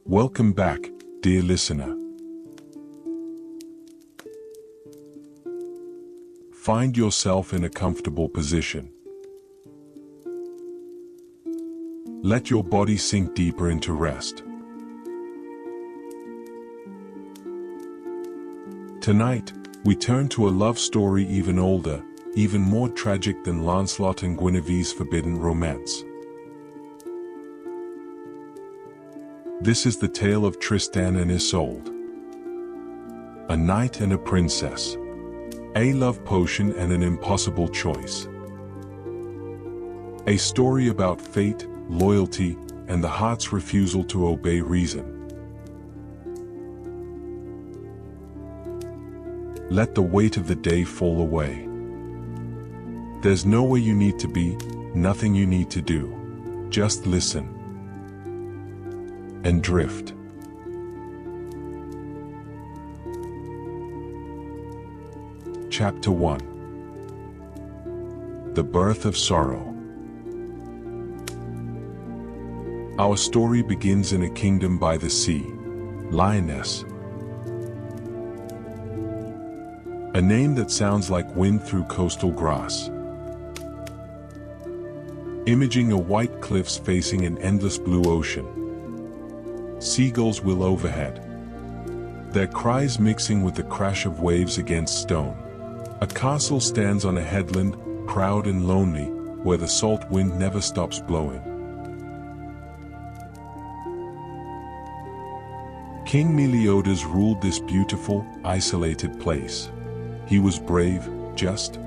Welcome back, dear listener. Find yourself in a comfortable position. Let your body sink deeper into rest. Tonight, we turn to a love story even older, even more tragic than Lancelot and Guinevere's forbidden romance. This is the tale of Tristan and Isolde. A knight and a princess. A love potion and an impossible choice. A story about fate, loyalty, and the heart's refusal to obey reason. Let the weight of the day fall away. There's nowhere you need to be, nothing you need to do. Just listen. And drift. Chapter 1. The Birth of Sorrow. Our story begins in a kingdom by the sea. Lioness. A name that sounds like wind through coastal grass. Imaging a white cliffs facing an endless blue ocean. Seagulls wheel overhead. Their cries mixing with the crash of waves against stone. A castle stands on a headland, proud and lonely, where the salt wind never stops blowing. King Meliodas ruled this beautiful, isolated place. He was brave, just,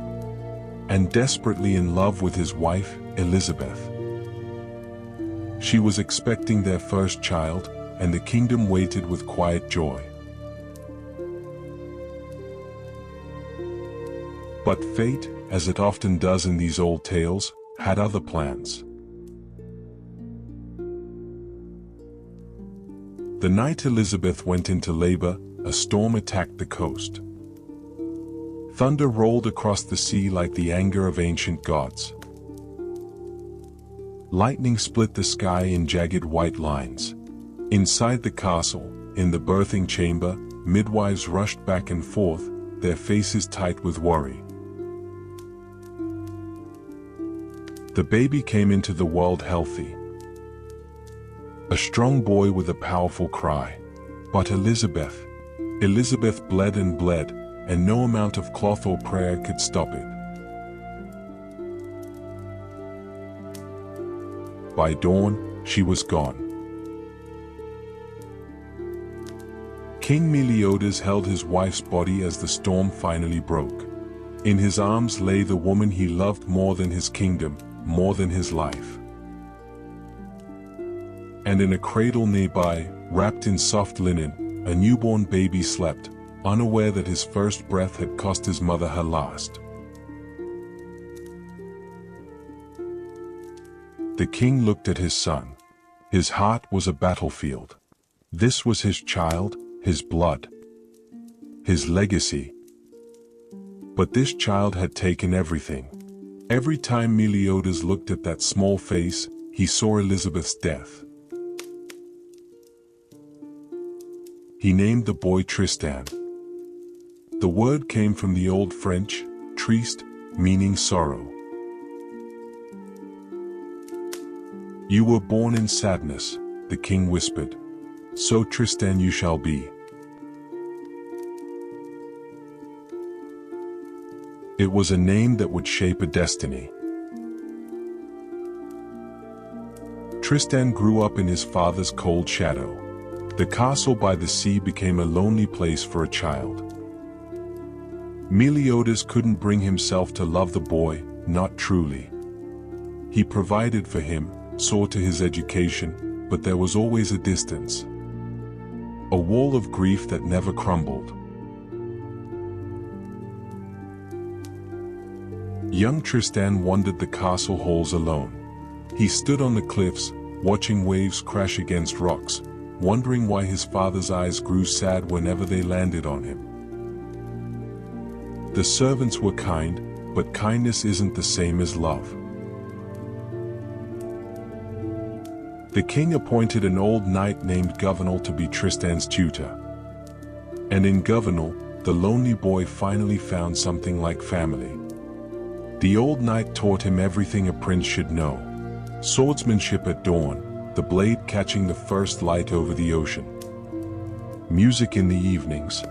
and desperately in love with his wife, Elizabeth. She was expecting their first child, and the kingdom waited with quiet joy. But fate, as it often does in these old tales, had other plans. The night Elizabeth went into labor, a storm attacked the coast. Thunder rolled across the sea like the anger of ancient gods. Lightning split the sky in jagged white lines. Inside the castle, in the birthing chamber, midwives rushed back and forth, their faces tight with worry. The baby came into the world healthy. A strong boy with a powerful cry. But Elizabeth bled and bled, and no amount of cloth or prayer could stop it. By dawn, she was gone. King Meliodas held his wife's body as the storm finally broke. In his arms lay the woman he loved more than his kingdom, more than his life. And in a cradle nearby, wrapped in soft linen, a newborn baby slept, unaware that his first breath had cost his mother her last. The king looked at his son. His heart was a battlefield. This was his child, his blood, his legacy. But this child had taken everything. Every time Meliodas looked at that small face, he saw Elizabeth's death. He named the boy Tristan. The word came from the Old French, triste, meaning sorrow. You were born in sadness, the king whispered. So Tristan you shall be. It was a name that would shape a destiny. Tristan grew up in his father's cold shadow. The castle by the sea became a lonely place for a child. Meliodas couldn't bring himself to love the boy, not truly. He provided for him, saw to his education, but there was always a distance. A wall of grief that never crumbled. Young Tristan wandered the castle halls alone. He stood on the cliffs, watching waves crash against rocks, wondering why his father's eyes grew sad whenever they landed on him. The servants were kind, but kindness isn't the same as love. The king appointed an old knight named Governal to be Tristan's tutor. And in Governal, the lonely boy finally found something like family. The old knight taught him everything a prince should know. Swordsmanship at dawn, the blade catching the first light over the ocean. Music in the evenings.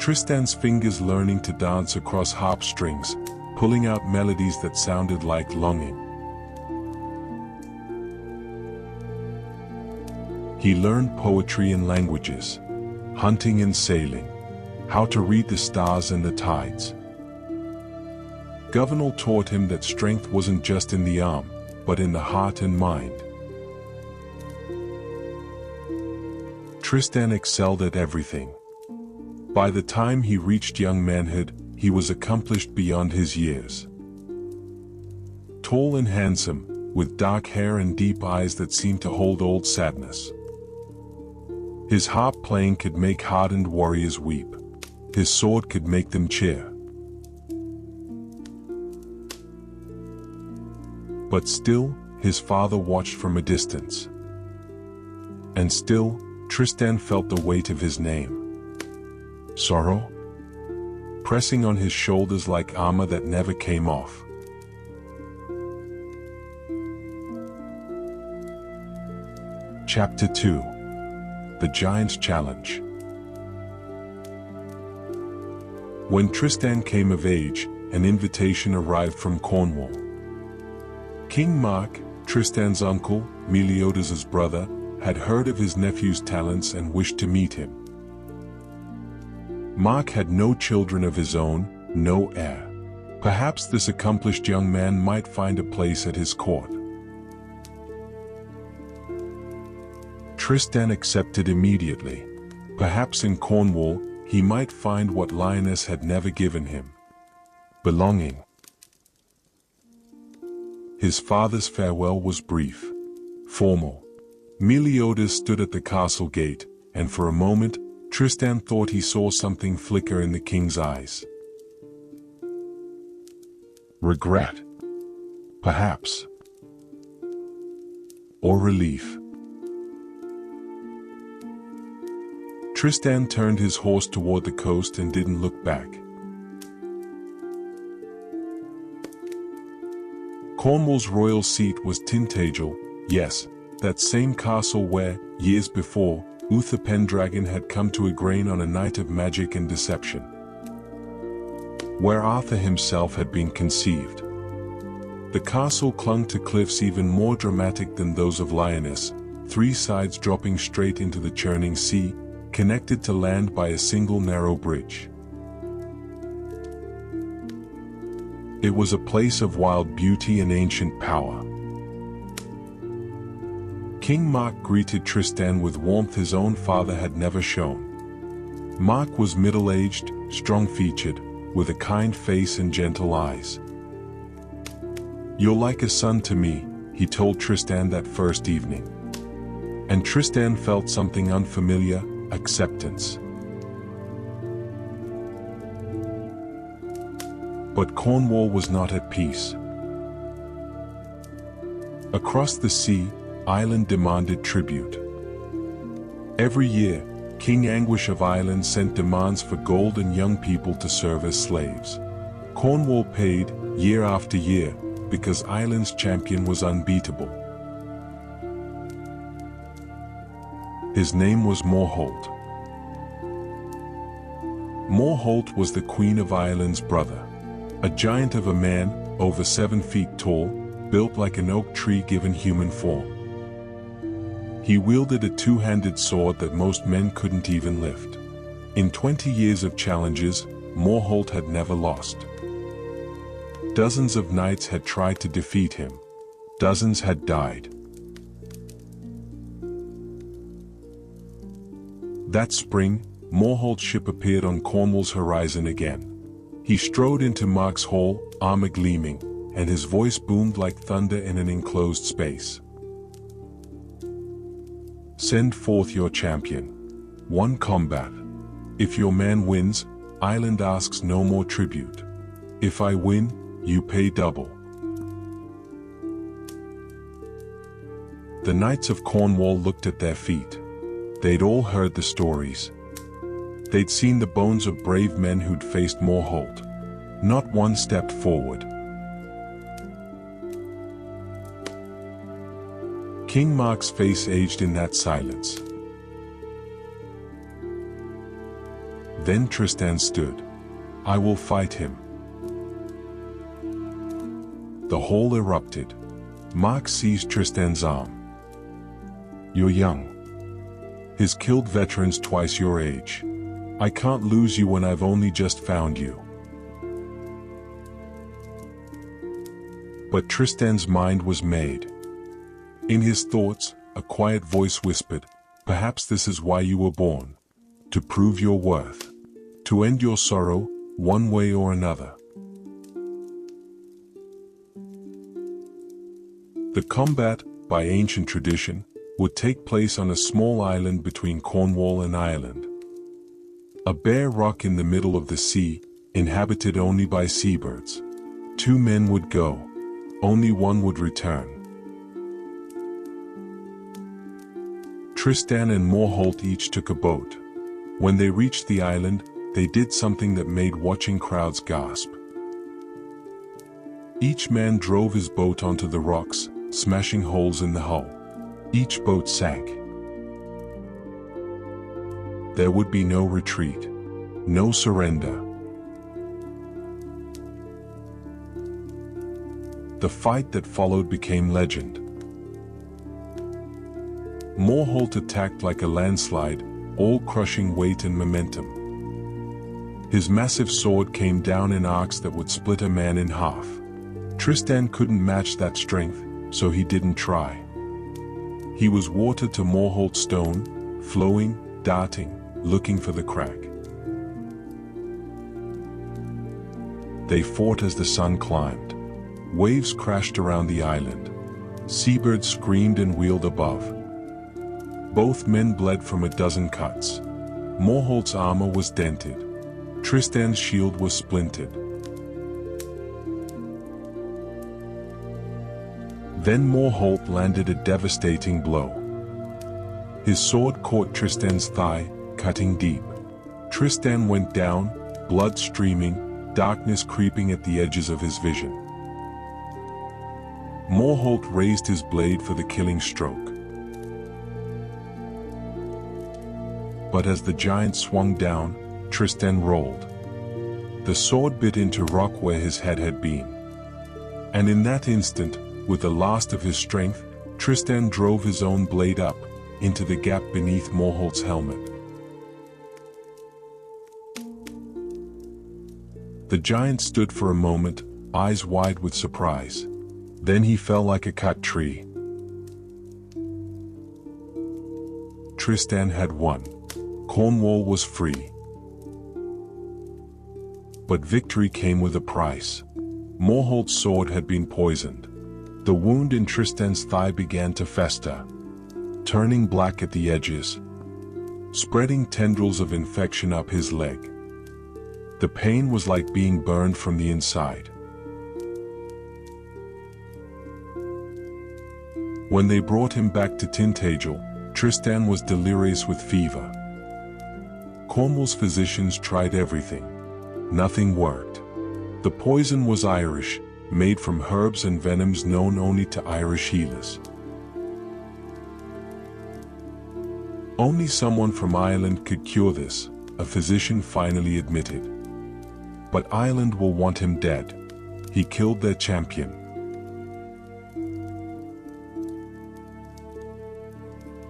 Tristan's fingers learning to dance across harp strings, pulling out melodies that sounded like longing. He learned poetry and languages, hunting and sailing, how to read the stars and the tides. Governal taught him that strength wasn't just in the arm, but in the heart and mind. Tristan excelled at everything. By the time he reached young manhood, he was accomplished beyond his years. Tall and handsome, with dark hair and deep eyes that seemed to hold old sadness. His harp playing could make hardened warriors weep. His sword could make them cheer. But still, his father watched from a distance. And still, Tristan felt the weight of his name. Sorrow? Pressing on his shoulders like armor that never came off. Chapter 2. The Giant's Challenge. When Tristan came of age, an invitation arrived from Cornwall. King Mark, Tristan's uncle, Meliodas' brother, had heard of his nephew's talents and wished to meet him. Mark had no children of his own, no heir. Perhaps this accomplished young man might find a place at his court. Tristan accepted immediately. Perhaps in Cornwall, he might find what Lioness had never given him: belonging. His father's farewell was brief, formal. Meliodas stood at the castle gate, and for a moment, Tristan thought he saw something flicker in the king's eyes. Regret. Perhaps. Or relief. Tristan turned his horse toward the coast and didn't look back. Cornwall's royal seat was Tintagel, yes, that same castle where, years before, Uther Pendragon had come to Igraine on a night of magic and deception. Where Arthur himself had been conceived. The castle clung to cliffs even more dramatic than those of Lioness, 3 sides dropping straight into the churning sea, connected to land by a single narrow bridge. It was a place of wild beauty and ancient power. King Mark greeted Tristan with warmth his own father had never shown. Mark was middle-aged, strong-featured, with a kind face and gentle eyes. "You're like a son to me," he told Tristan that first evening. And Tristan felt something unfamiliar: acceptance. But Cornwall was not at peace. Across the sea, Ireland demanded tribute. Every year, King Anguish of Ireland sent demands for gold and young people to serve as slaves. Cornwall paid, year after year, because Ireland's champion was unbeatable. His name was Morholt. Morholt was the Queen of Ireland's brother. A giant of a man, over 7 feet tall, built like an oak tree given human form. He wielded a 2-handed sword that most men couldn't even lift. In 20 years of challenges, Morholt had never lost. Dozens of knights had tried to defeat him. Dozens had died. That spring, Morholt's ship appeared on Cornwall's horizon again. He strode into Mark's hall, armor gleaming, and his voice boomed like thunder in an enclosed space. "Send forth your champion. 1 combat. If your man wins, Ireland asks no more tribute. If I win, you pay double." The knights of Cornwall looked at their feet. They'd all heard the stories. They'd seen the bones of brave men who'd faced Morholt. Not one stepped forward. King Mark's face aged in that silence. Then Tristan stood. "I will fight him." The hall erupted. Mark seized Tristan's arm. "You're young. He's killed veterans twice your age. I can't lose you when I've only just found you." But Tristan's mind was made. In his thoughts, a quiet voice whispered, "Perhaps this is why you were born. To prove your worth. To end your sorrow, one way or another." The combat, by ancient tradition, would take place on a small island between Cornwall and Ireland. A bare rock in the middle of the sea, inhabited only by seabirds. 2 men would go. Only one would return. Tristan and Morholt each took a boat. When they reached the island, they did something that made watching crowds gasp. Each man drove his boat onto the rocks, smashing holes in the hull. Each boat sank. There would be no retreat, no surrender. The fight that followed became legend. Morholt attacked like a landslide, all-crushing weight and momentum. His massive sword came down in arcs that would split a man in half. Tristan couldn't match that strength, so he didn't try. He was water to Morholt's stone, flowing, darting, looking for the crack. They fought as the sun climbed. Waves crashed around the island. Seabirds screamed and wheeled above. Both men bled from a dozen cuts. Morholt's armor was dented. Tristan's shield was splintered. Then Morholt landed a devastating blow. His sword caught Tristan's thigh, cutting deep. Tristan went down, blood streaming, darkness creeping at the edges of his vision. Morholt raised his blade for the killing stroke. But as the giant swung down, Tristan rolled. The sword bit into rock where his head had been. And in that instant, with the last of his strength, Tristan drove his own blade up, into the gap beneath Morholt's helmet. The giant stood for a moment, eyes wide with surprise. Then he fell like a cut tree. Tristan had won. Cornwall was free. But victory came with a price. Morholt's sword had been poisoned. The wound in Tristan's thigh began to fester, turning black at the edges, spreading tendrils of infection up his leg. The pain was like being burned from the inside. When they brought him back to Tintagel, Tristan was delirious with fever. Cornwall's physicians tried everything. Nothing worked. The poison was Irish, made from herbs and venoms known only to Irish healers. Only someone from Ireland could cure this, a physician finally admitted. But Ireland will want him dead. He killed their champion.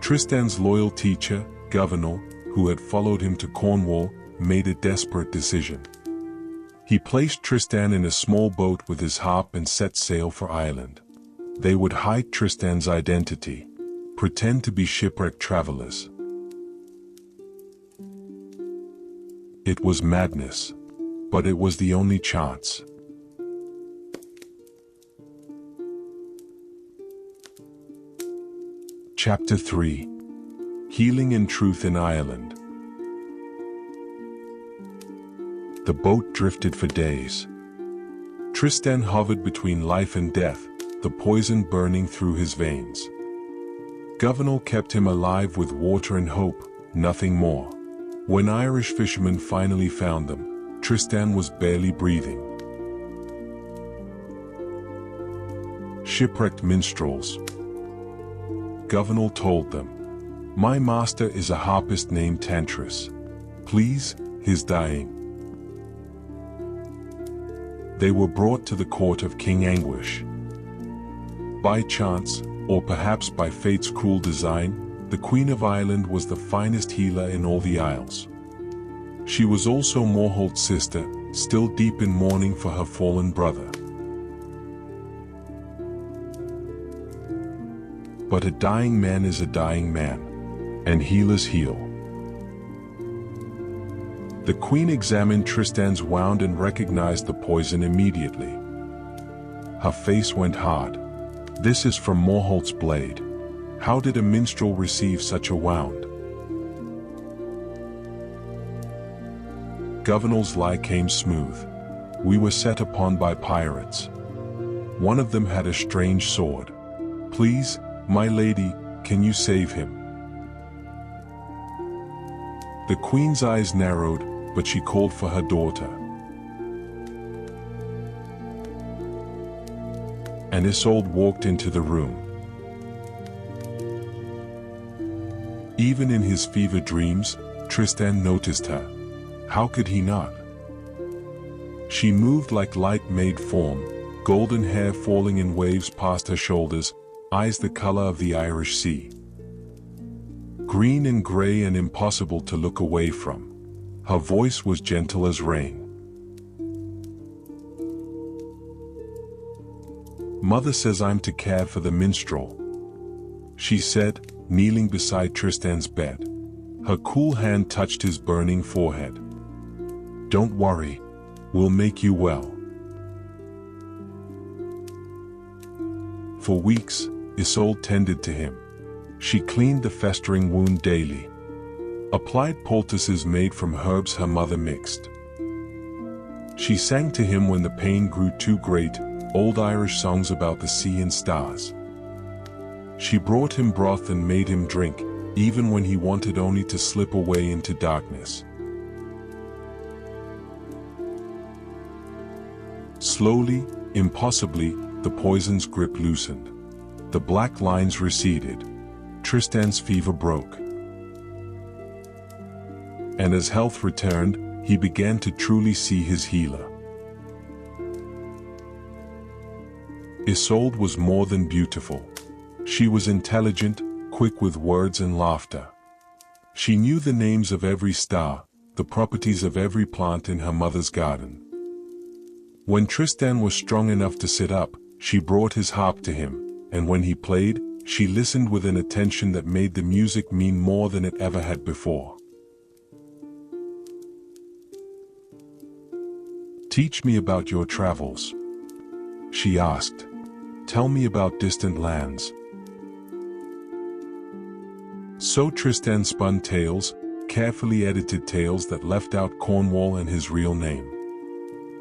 Tristan's loyal teacher, Governor, who had followed him to Cornwall, made a desperate decision. He placed Tristan in a small boat with his harp and set sail for Ireland. They would hide Tristan's identity, pretend to be shipwrecked travelers. It was madness, but it was the only chance. Chapter 3. Healing and Truth in Ireland. The boat drifted for days. Tristan hovered between life and death, the poison burning through his veins. Governor kept him alive with water and hope, nothing more. When Irish fishermen finally found them, Tristan was barely breathing. Shipwrecked minstrels. Governor told them, "My master is a harpist named Tantris. Please, he's dying." They were brought to the court of King Anguish. By chance, or perhaps by fate's cruel design, the Queen of Ireland was the finest healer in all the Isles. She was also Morholt's sister, still deep in mourning for her fallen brother. But a dying man is a dying man, and healers heal. The Queen examined Tristan's wound and recognized the poison immediately. Her face went hard. "This is from Morholt's blade. How did a minstrel receive such a wound?" Governor's lie came smooth. "We were set upon by pirates. One of them had a strange sword. Please, my lady, can you save him?" The Queen's eyes narrowed, but she called for her daughter. And Isolde walked into the room. Even in his fever dreams, Tristan noticed her. How could he not? She moved like light-made form, golden hair falling in waves past her shoulders, eyes the color of the Irish Sea. Green and gray and impossible to look away from. Her voice was gentle as rain. "Mother says I'm to care for the minstrel," she said, kneeling beside Tristan's bed. Her cool hand touched his burning forehead. "Don't worry, we'll make you well." For weeks, Isolde tended to him. She cleaned the festering wound daily. Applied poultices made from herbs her mother mixed. She sang to him when the pain grew too great, old Irish songs about the sea and stars. She brought him broth and made him drink, even when he wanted only to slip away into darkness. Slowly, impossibly, the poison's grip loosened. The black lines receded. Tristan's fever broke. And as health returned, he began to truly see his healer. Isolde was more than beautiful. She was intelligent, quick with words and laughter. She knew the names of every star, the properties of every plant in her mother's garden. When Tristan was strong enough to sit up, she brought his harp to him, and when he played, she listened with an attention that made the music mean more than it ever had before. "Teach me about your travels," she asked. "Tell me about distant lands." So Tristan spun tales, carefully edited tales that left out Cornwall and his real name.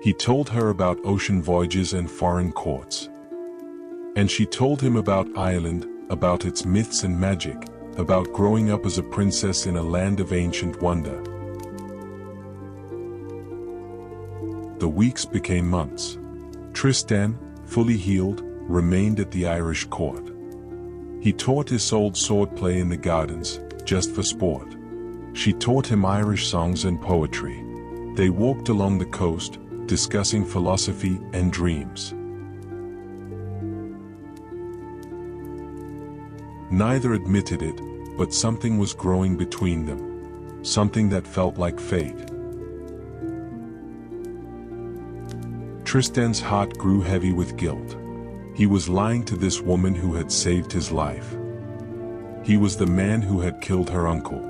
He told her about ocean voyages and foreign courts. And she told him about Ireland, about its myths and magic, about growing up as a princess in a land of ancient wonder. The weeks became months. Tristan, fully healed, remained at the Irish court. He taught Isolde swordplay in the gardens, just for sport. She taught him Irish songs and poetry. They walked along the coast, discussing philosophy and dreams. Neither admitted it, but something was growing between them. Something that felt like fate. Tristan's heart grew heavy with guilt. He was lying to this woman who had saved his life. He was the man who had killed her uncle.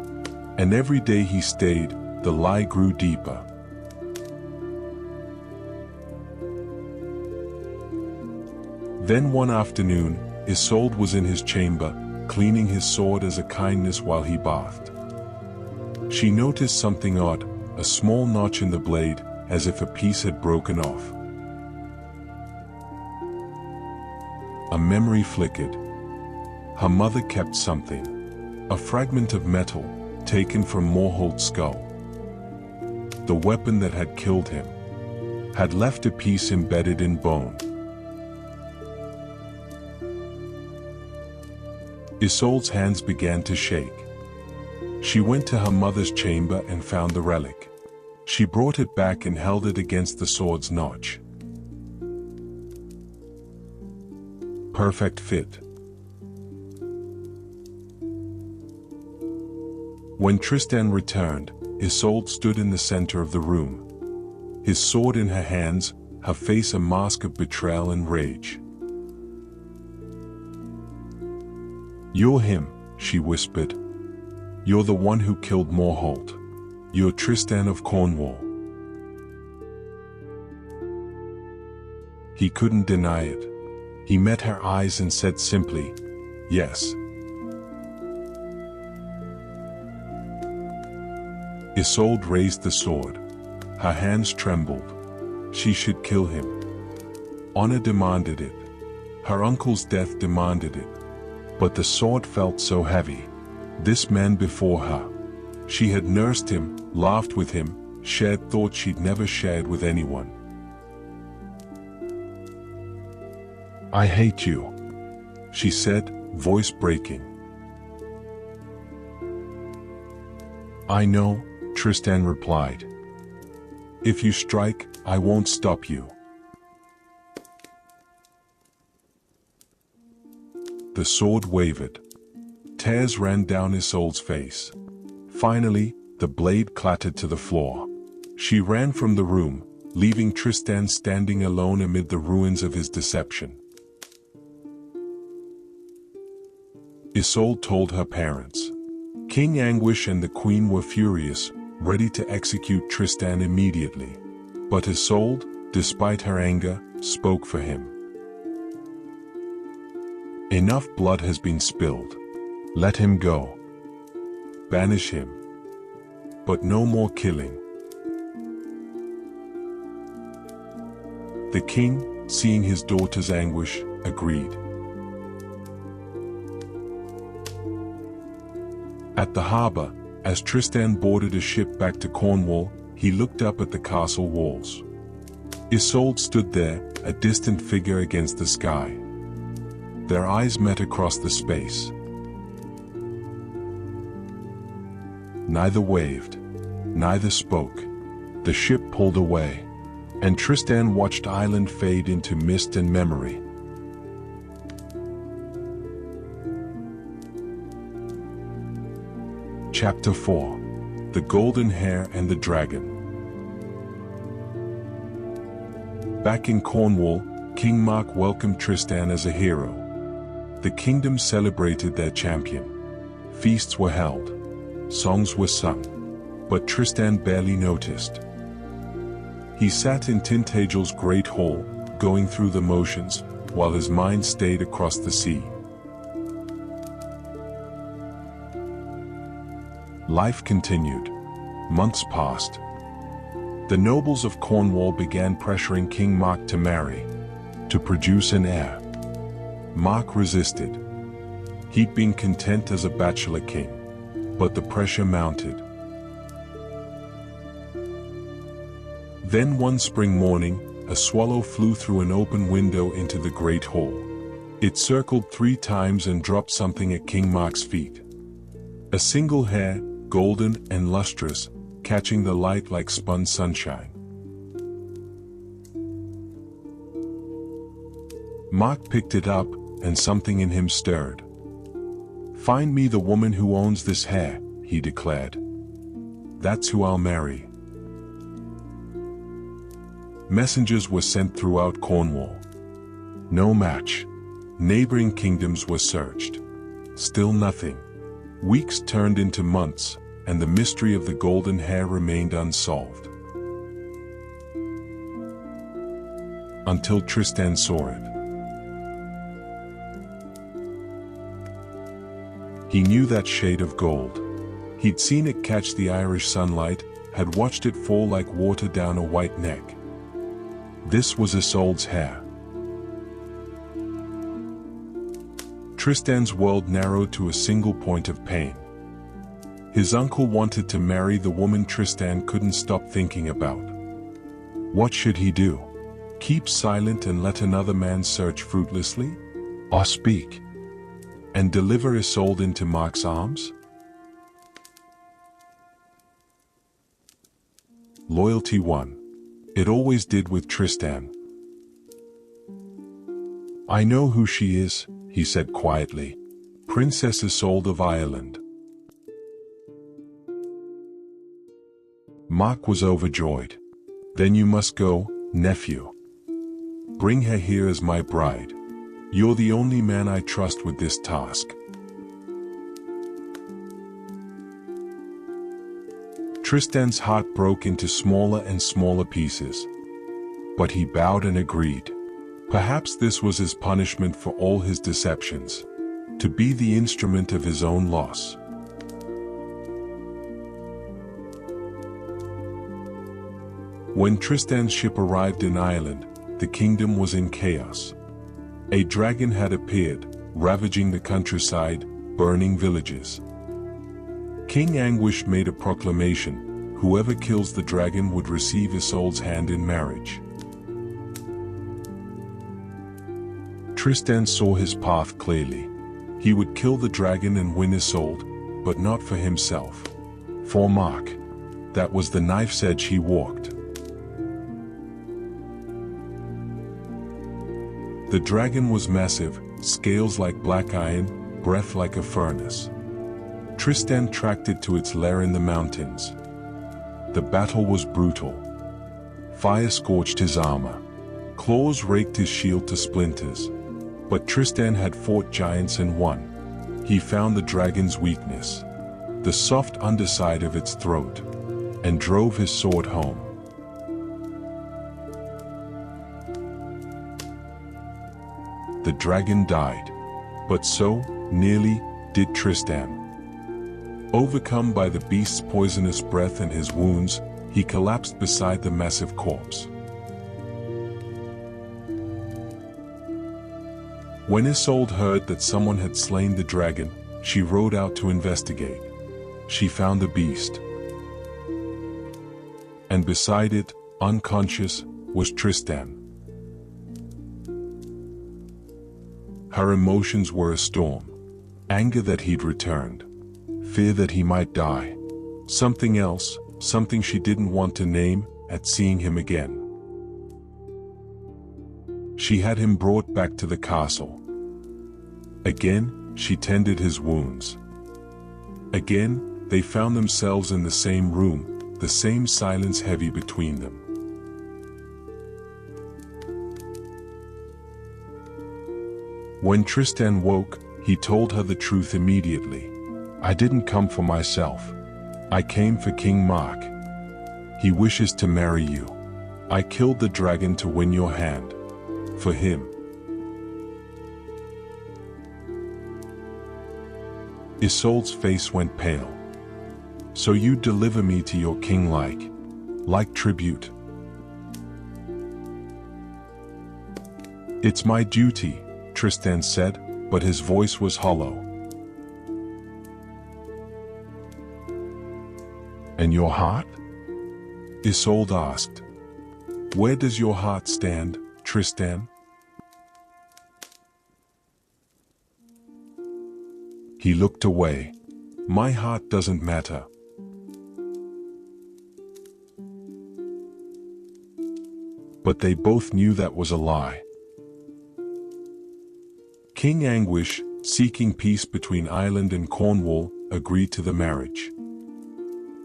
And every day he stayed, the lie grew deeper. Then one afternoon, Isolde was in his chamber, cleaning his sword as a kindness while he bathed. She noticed something odd, a small notch in the blade, as if a piece had broken off. A memory flickered. Her mother kept something, a fragment of metal, taken from Morholt's skull. The weapon that had killed him had left a piece embedded in bone. Isolde's hands began to shake. She went to her mother's chamber and found the relic. She brought it back and held it against the sword's notch. Perfect fit. When Tristan returned, Isolde stood in the center of the room, his sword in her hands, her face a mask of betrayal and rage. "You're him," she whispered. "You're the one who killed Morholt. You're Tristan of Cornwall." He couldn't deny it. He met her eyes and said simply, "Yes." Isolde raised the sword. Her hands trembled. She should kill him. Honor demanded it. Her uncle's death demanded it. But the sword felt so heavy. This man before her. She had nursed him, laughed with him, shared thoughts she'd never shared with anyone. "I hate you," she said, voice breaking. "I know," Tristan replied. "If you strike, I won't stop you." The sword wavered. Tears ran down Isolde's face. Finally, the blade clattered to the floor. She ran from the room, leaving Tristan standing alone amid the ruins of his deception. Isolde told her parents. King Anguish and the Queen were furious, ready to execute Tristan immediately. But Isolde, despite her anger, spoke for him. "Enough blood has been spilled. Let him go. Banish him. But no more killing." The king, seeing his daughter's anguish, agreed. At the harbor, as Tristan boarded a ship back to Cornwall, he looked up at the castle walls. Isolde stood there, a distant figure against the sky. Their eyes met across the space. Neither waved, neither spoke. The ship pulled away, and Tristan watched island fade into mist and memory. Chapter 4: The Golden Hair and the Dragon. Back in Cornwall, King Mark welcomed Tristan as a hero. The kingdom celebrated their champion. Feasts were held. Songs were sung. But Tristan barely noticed. He sat in Tintagel's great hall, going through the motions, while his mind stayed across the sea. Life continued. Months passed. The nobles of Cornwall began pressuring King Mark to marry, to produce an heir. Mark resisted. He'd been content as a bachelor king, but the pressure mounted. Then one spring morning, a swallow flew through an open window into the great hall. It circled 3 times and dropped something at King Mark's feet. A single hair, golden and lustrous, catching the light like spun sunshine. Mark picked it up, and something in him stirred. "Find me the woman who owns this hair," he declared. "That's who I'll marry." Messengers were sent throughout Cornwall. No match. Neighboring kingdoms were searched. Still nothing. Weeks turned into months, and the mystery of the golden hair remained unsolved. Until Tristan saw it. He knew that shade of gold. He'd seen it catch the Irish sunlight, had watched it fall like water down a white neck. This was Isolde's hair. Tristan's world narrowed to a single point of pain. His uncle wanted to marry the woman Tristan couldn't stop thinking about. What should he do? Keep silent and let another man search fruitlessly? Or speak and deliver Isolde into Mark's arms? Loyalty won. It always did with Tristan. I know who she is, he said quietly. Princess Isolde of Ireland. Mark was overjoyed. Then you must go, nephew. Bring her here as my bride. You're the only man I trust with this task. Tristan's heart broke into smaller and smaller pieces. But he bowed and agreed. Perhaps this was his punishment for all his deceptions. To be the instrument of his own loss. When Tristan's ship arrived in Ireland, the kingdom was in chaos. A dragon had appeared, ravaging the countryside, burning villages. King Anguish made a proclamation: whoever kills the dragon would receive Isolde's hand in marriage. Tristan saw his path clearly. He would kill the dragon and win Isolde, but not for himself. For Mark. That was the knife's edge he walked. The dragon was massive, scales like black iron, breath like a furnace. Tristan tracked it to its lair in the mountains. The battle was brutal. Fire scorched his armor. Claws raked his shield to splinters. But Tristan had fought giants and won. He found the dragon's weakness, the soft underside of its throat, and drove his sword home. The dragon died, but so, nearly, did Tristan. Overcome by the beast's poisonous breath and his wounds, he collapsed beside the massive corpse. When Isolde heard that someone had slain the dragon, she rode out to investigate. She found the beast. And beside it, unconscious, was Tristan. Her emotions were a storm. Anger that he'd returned. Fear that he might die. Something else, something she didn't want to name, at seeing him again. She had him brought back to the castle. Again, she tended his wounds. Again, they found themselves in the same room, the same silence heavy between them. When Tristan woke, he told her the truth immediately. I didn't come for myself. I came for King Mark. He wishes to marry you. I killed the dragon to win your hand. For him. Isolde's face went pale. So you deliver me to your king like tribute. It's my duty, Tristan said, but his voice was hollow. And your heart? Isolde asked. Where does your heart stand, Tristan? He looked away. My heart doesn't matter. But they both knew that was a lie. King Anguish, seeking peace between Ireland and Cornwall, agreed to the marriage.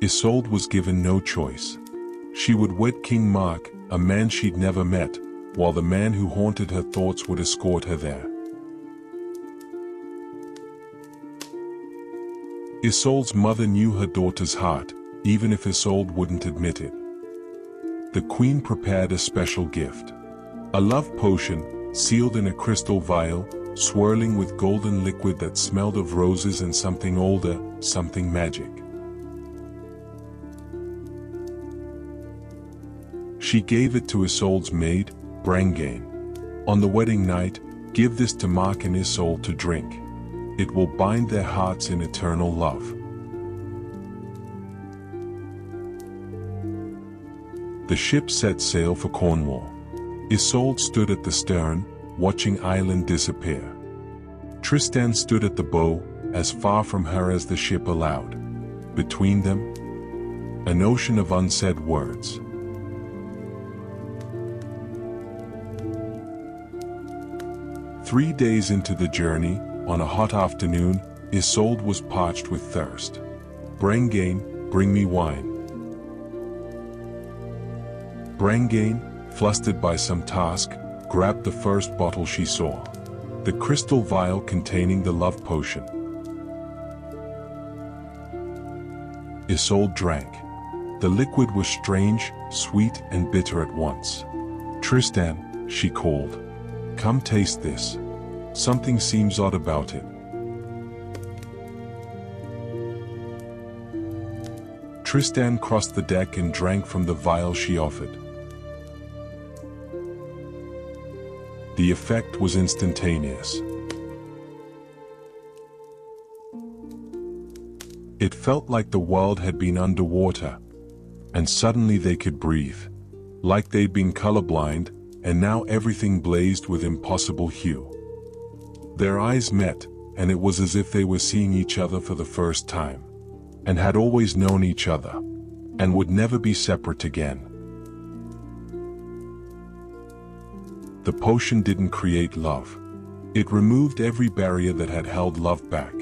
Isolde was given no choice. She would wed King Mark, a man she'd never met, while the man who haunted her thoughts would escort her there. Isolde's mother knew her daughter's heart, even if Isolde wouldn't admit it. The queen prepared a special gift. A love potion, sealed in a crystal vial, swirling with golden liquid that smelled of roses and something older, something magic. She gave it to Isolde's maid, Brangane. On the wedding night, give this to Mark and Isolde to drink. It will bind their hearts in eternal love. The ship set sail for Cornwall. Isolde stood at the stern, watching island disappear. Tristan stood at the bow, as far from her as the ship allowed. Between them, an ocean of unsaid words. Three days into the journey, on a hot afternoon, Isolde was parched with thirst. Brangane, bring me wine. Brangane, flustered by some task, grabbed the first bottle she saw. The crystal vial containing the love potion. Isolde drank. The liquid was strange, sweet and bitter at once. Tristan, she called. Come taste this. Something seems odd about it. Tristan crossed the deck and drank from the vial she offered. The effect was instantaneous. It felt like the world had been underwater, and suddenly they could breathe. Like they'd been colorblind, and now everything blazed with impossible hue. Their eyes met, and it was as if they were seeing each other for the first time, and had always known each other, and would never be separate again. The potion didn't create love. It removed every barrier that had held love back.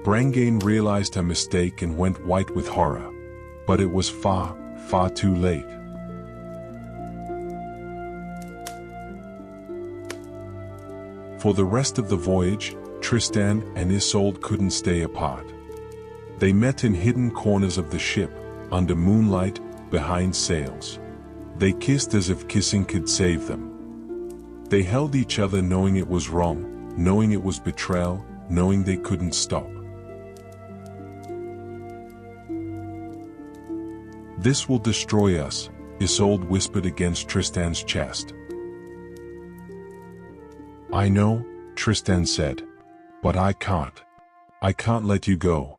Brangane realized her mistake and went white with horror. But it was far, far too late. For the rest of the voyage, Tristan and Isolde couldn't stay apart. They met in hidden corners of the ship, under moonlight, behind sails. They kissed as if kissing could save them. They held each other knowing it was wrong, knowing it was betrayal, knowing they couldn't stop. This will destroy us, Isolde whispered against Tristan's chest. I know, Tristan said, but I can't. I can't let you go.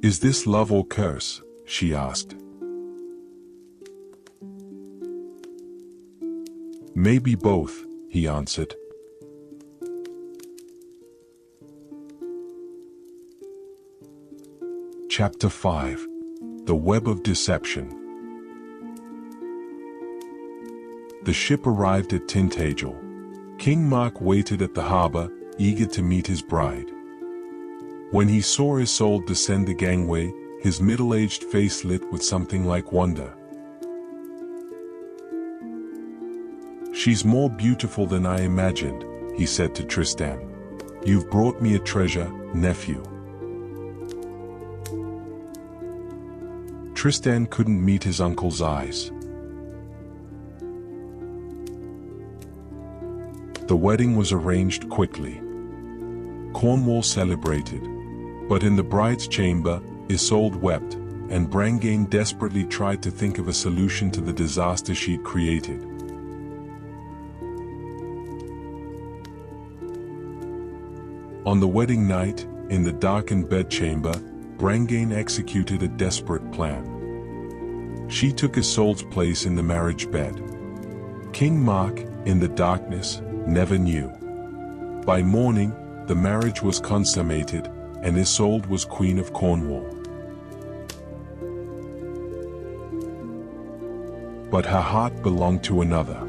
Is this love or curse? She asked. Maybe both, he answered. Chapter 5. The Web of Deception. The ship arrived at Tintagel. King Mark waited at the harbor, eager to meet his bride. When he saw Isolde descend the gangway, his middle-aged face lit with something like wonder. She's more beautiful than I imagined, he said to Tristan. You've brought me a treasure, nephew. Tristan couldn't meet his uncle's eyes. The wedding was arranged quickly. Cornwall celebrated. But in the bride's chamber, Isolde wept, and Brangane desperately tried to think of a solution to the disaster she'd created. On the wedding night, in the darkened bedchamber, Brangane executed a desperate plan. She took Isolde's place in the marriage bed. King Mark, in the darkness, never knew. By morning, the marriage was consummated, and Isolde was Queen of Cornwall. But her heart belonged to another.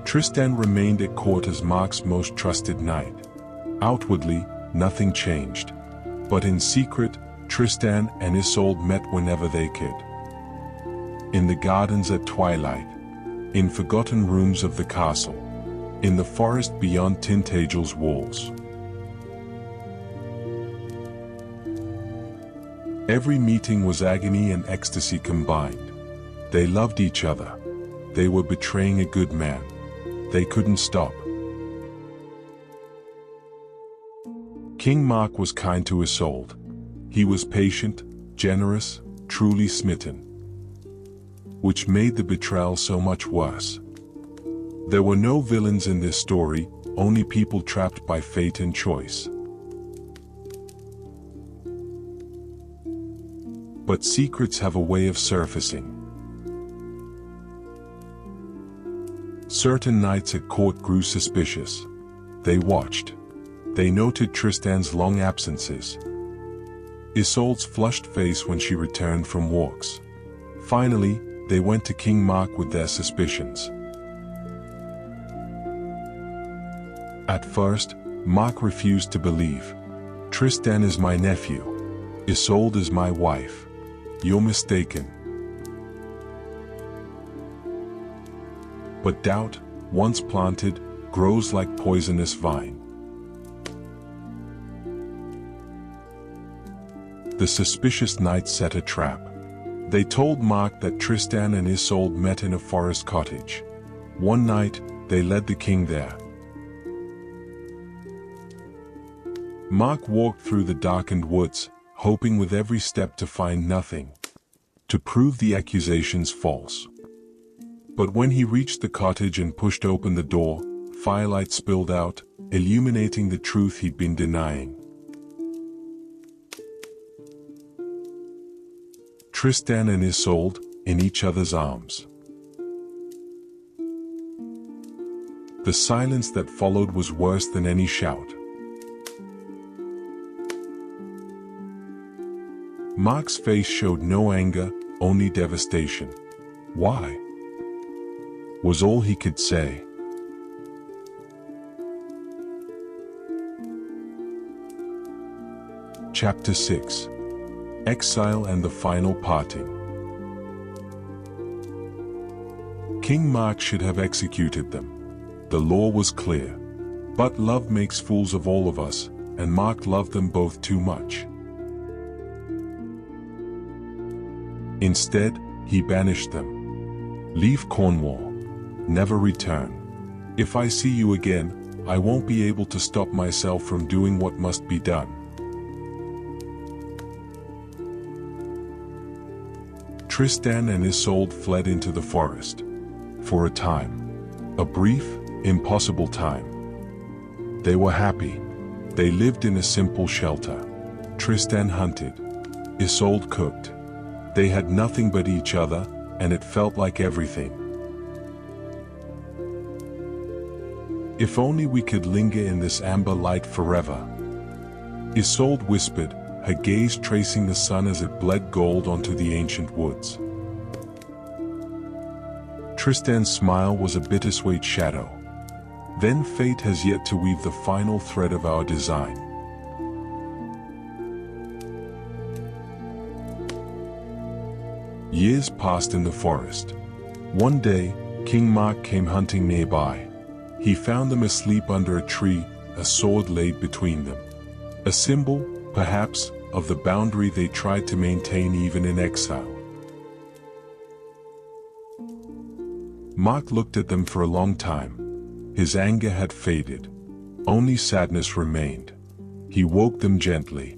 Tristan remained at court as Mark's most trusted knight. Outwardly, nothing changed. But in secret, Tristan and Isolde met whenever they could. In the gardens at twilight, in forgotten rooms of the castle, in the forest beyond Tintagel's walls. Every meeting was agony and ecstasy combined. They loved each other. They were betraying a good man. They couldn't stop. King Mark was kind to Isolde. He was patient, generous, truly smitten. which made the betrayal so much worse. There were no villains in this story, only people trapped by fate and choice. But secrets have a way of surfacing. Certain knights at court grew suspicious. They watched. They noted Tristan's long absences, Isolde's flushed face when she returned from walks. Finally, they went to King Mark with their suspicions. At first, Mark refused to believe. "Tristan is my nephew. Isolde is my wife. You're mistaken." But doubt, once planted, grows like poisonous vine. The suspicious knights set a trap. They told Mark that Tristan and Isolde met in a forest cottage. One night, they led the king there. Mark walked through the darkened woods, hoping with every step to find nothing, to prove the accusations false. But when he reached the cottage and pushed open the door, firelight spilled out, illuminating the truth he'd been denying. Tristan and Isolde, in each other's arms. The silence that followed was worse than any shout. Mark's face showed no anger, only devastation. "Why?" was all he could say. Chapter 6. Exile and the Final Parting. King Mark should have executed them. The law was clear. But love makes fools of all of us, and Mark loved them both too much. Instead, he banished them. "Leave Cornwall. Never return. If I see you again, I won't be able to stop myself from doing what must be done." Tristan and Isolde fled into the forest. For a time. A brief, impossible time. They were happy. They lived in a simple shelter. Tristan hunted. Isolde cooked. They had nothing but each other, and it felt like everything. "If only we could linger in this amber light forever," Isolde whispered, her gaze tracing the sun as it bled gold onto the ancient woods. Tristan's smile was a bittersweet shadow. Then fate has yet to weave the final thread of our design. Years passed in the forest. One day, King Mark came hunting nearby. He found them asleep under a tree, a sword laid between them. A symbol, perhaps, of the boundary they tried to maintain even in exile. Mark looked at them for a long time. His anger had faded. Only sadness remained. He woke them gently.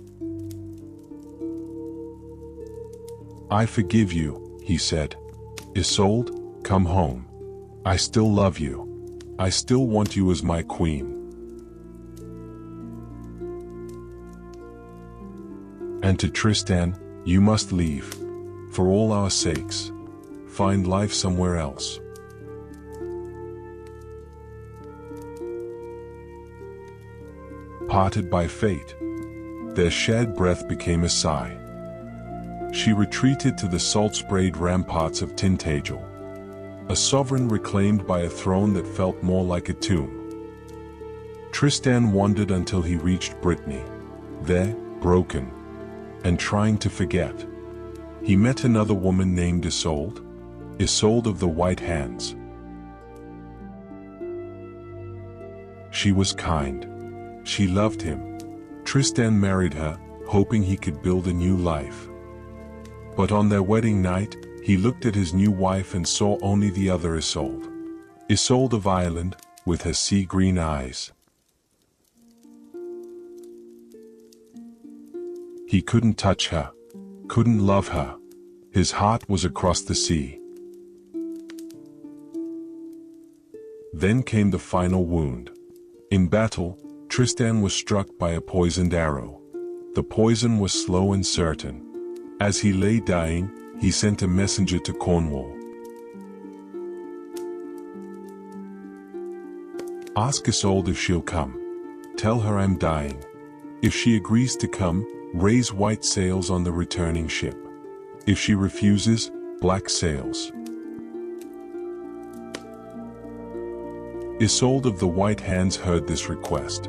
"I forgive you," he said. "Isolde, come home. I still love you. I still want you as my queen." And to Tristan, "You must leave. For all our sakes. Find life somewhere else." Parted by fate, their shared breath became a sigh. She retreated to the salt-sprayed ramparts of Tintagel, a sovereign reclaimed by a throne that felt more like a tomb. Tristan wandered until he reached Brittany. There, broken, and trying to forget, he met another woman named Isolde, Isolde of the White Hands. She was kind. She loved him. Tristan married her, hoping he could build a new life. But on their wedding night, he looked at his new wife and saw only the other Isolde. Isolde of Ireland, with her sea-green eyes. He couldn't touch her, couldn't love her. His heart was across the sea. Then came the final wound. In battle, Tristan was struck by a poisoned arrow. The poison was slow and certain. As he lay dying, he sent a messenger to Cornwall. Ask Isolde if she'll come. Tell her I'm dying. If she agrees to come, raise white sails on the returning ship. If she refuses, black sails. Isolde of the White Hands heard this request,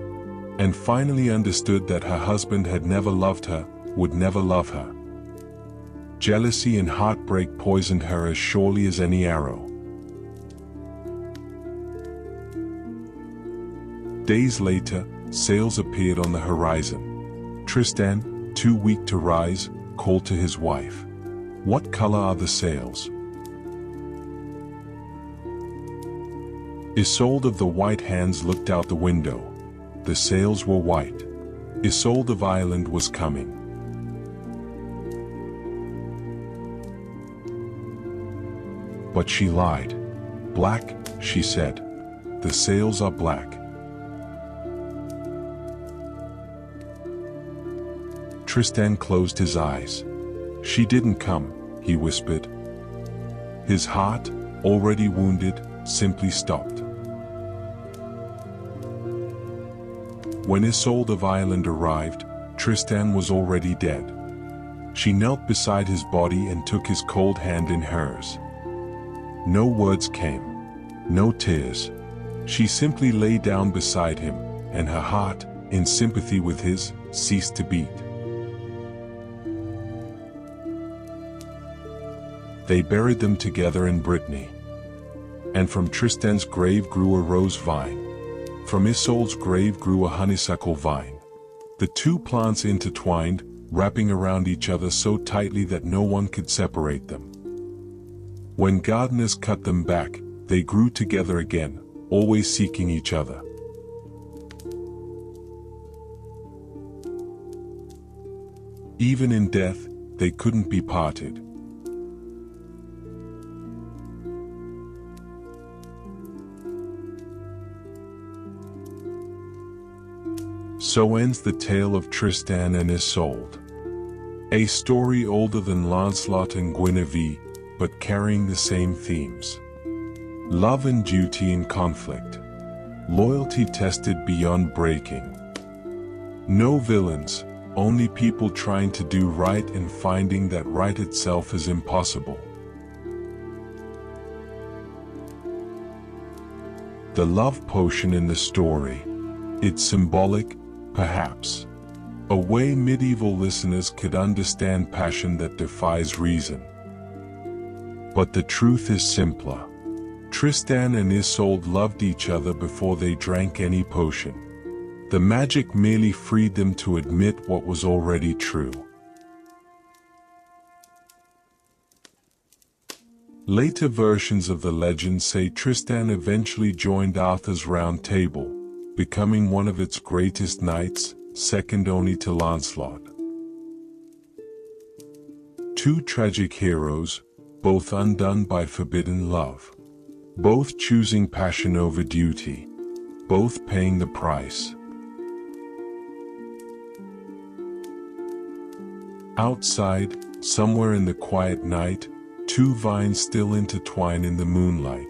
and finally understood that her husband had never loved her, would never love her. Jealousy and heartbreak poisoned her as surely as any arrow. Days later, sails appeared on the horizon. Tristan, too weak to rise, called to his wife. "What color are the sails?" Isolde of the White Hands looked out the window. The sails were white. Isolde of Ireland was coming. But she lied. "Black," she said. "The sails are black." Tristan closed his eyes. "She didn't come," he whispered. His heart, already wounded, simply stopped. When Isolde of Ireland arrived, Tristan was already dead. She knelt beside his body and took his cold hand in hers. No words came, no tears. She simply lay down beside him, and her heart, in sympathy with his, ceased to beat. They buried them together in Brittany. And from Tristan's grave grew a rose vine. From Isolde's grave grew a honeysuckle vine. The two plants intertwined, wrapping around each other so tightly that no one could separate them. When gardeners cut them back, they grew together again, always seeking each other. Even in death, they couldn't be parted. So ends the tale of Tristan and Isolde. A story older than Lancelot and Guinevere, but carrying the same themes. Love and duty in conflict. Loyalty tested beyond breaking. No villains, only people trying to do right and finding that right itself is impossible. The love potion in the story. It's symbolic, perhaps. A way medieval listeners could understand passion that defies reason. But the truth is simpler. Tristan and Isolde loved each other before they drank any potion. The magic merely freed them to admit what was already true. Later versions of the legend say Tristan eventually joined Arthur's Round Table, becoming one of its greatest knights, second only to Lancelot. Two tragic heroes, both undone by forbidden love. Both choosing passion over duty. Both paying the price. Outside, somewhere in the quiet night, two vines still intertwine in the moonlight.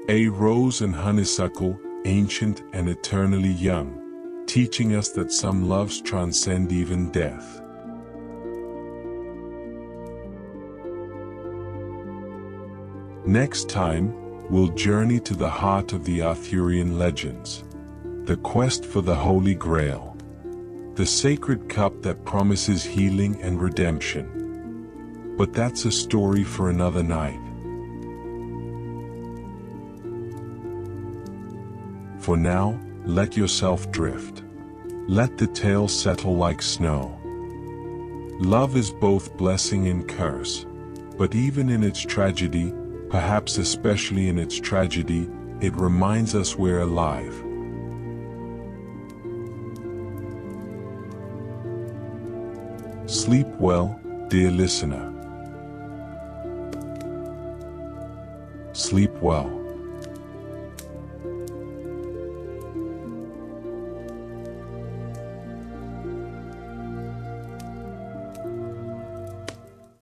A rose and honeysuckle, ancient and eternally young, teaching us that some loves transcend even death. Next time, we'll journey to the heart of the Arthurian legends. The quest for the Holy Grail. The sacred cup that promises healing and redemption. But that's a story for another night. For now, let yourself drift. Let the tale settle like snow. Love is both blessing and curse, but even in its tragedy, perhaps especially in its tragedy, it reminds us we're alive. Sleep well, dear listener. Sleep well.